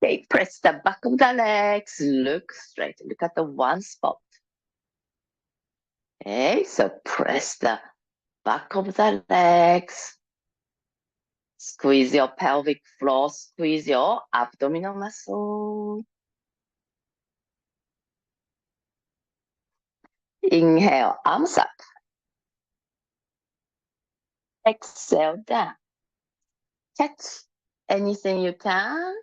Okay, press the back of the legs, look straight, look at the one spot. Okay, so press the back of the legs. Squeeze your pelvic floor, squeeze your abdominal muscle. Inhale, arms up. Exhale down. Catch anything you can.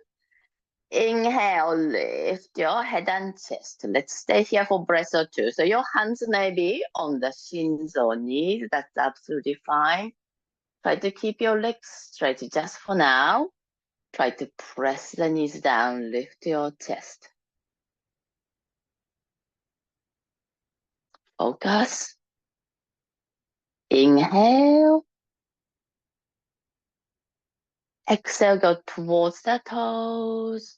Inhale, lift your head and chest. Let's stay here for breath or two. So your hands may be on the shins or knees. That's absolutely fine. Try to keep your legs straight just for now. Try to press the knees down, lift your chest. Focus. Inhale. Exhale, go towards the toes.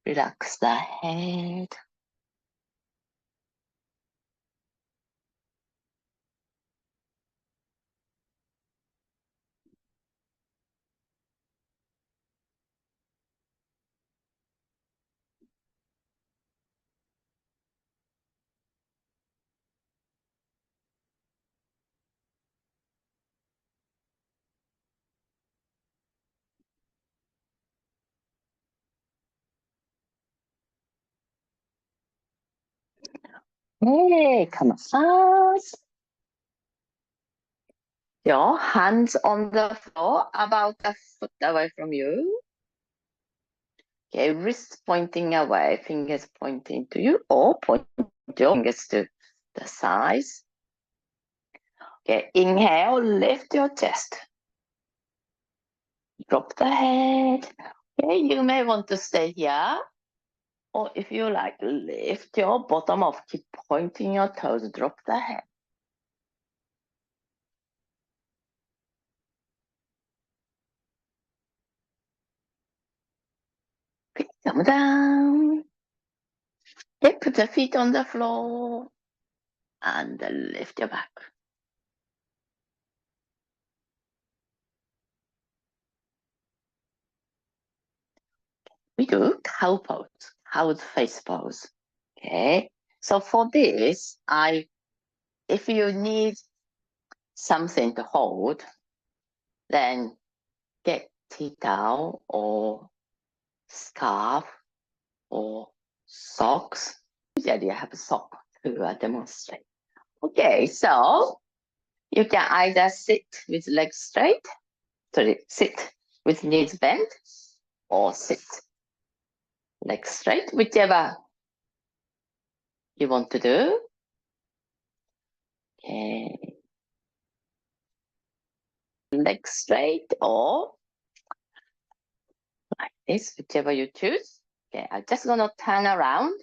Relax the head. Hey, come fast. Your hands on the floor, about a foot away from you. Okay, wrists pointing away, fingers pointing to you, or point your fingers to the sides. Okay, inhale, lift your chest. Drop the head. Okay, you may want to stay here. Or if you like, lift your bottom off, keep pointing your toes, drop the head. Okay, come down. Okay, put the feet on the floor and lift your back. We do cow pose, cow's face pose. Okay, so for this, if you need something to hold, then get tea towel or scarf or socks. Usually I have a sock to demonstrate. Okay, so you can either sit with legs straight, sit with knees bent, or sit legs straight, whichever you want to do. Okay. Legs straight or like this, whichever you choose. Okay, I'm just gonna turn around.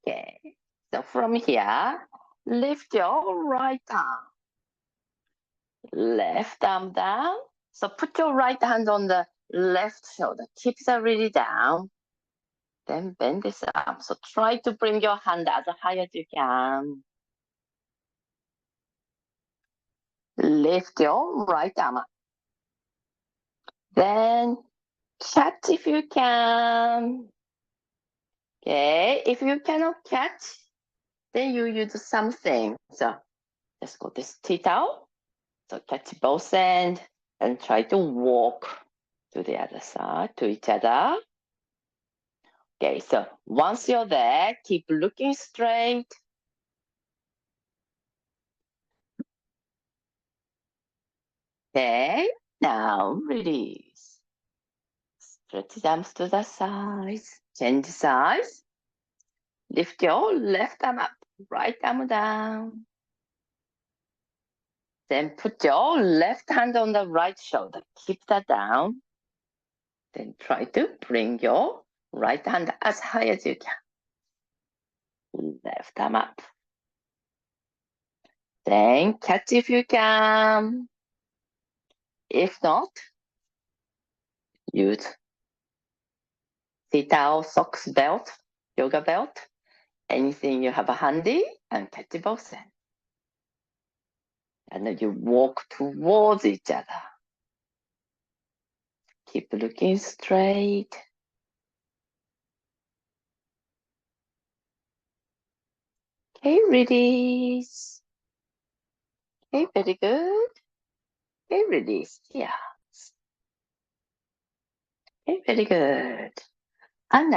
Okay, so from here, lift your right arm. Left arm down. So put your right hand on the left shoulder. Keep that really down. Then bend this arm. So try to bring your hand as high as you can. Lift your right arm up. Then catch if you can. Okay, if you cannot catch, then you use something. So let's go this tea towel. So catch both ends and try to walk to the other side, to each other. Okay, so once you're there, keep looking straight. Okay, now release. Stretch the arms to the sides. Change sides. Lift your left arm up, right arm down. Then put your left hand on the right shoulder. Keep that down. Then try to bring your right hand as high as you can. Left arm up. Then catch if you can. If not, use tea towel, socks, belt, yoga belt, anything you have handy, and catch both ends. And then you walk towards each other. Keep looking straight. Okay, release. Okay, very good. Okay, release. Yeah. Okay, very good. And now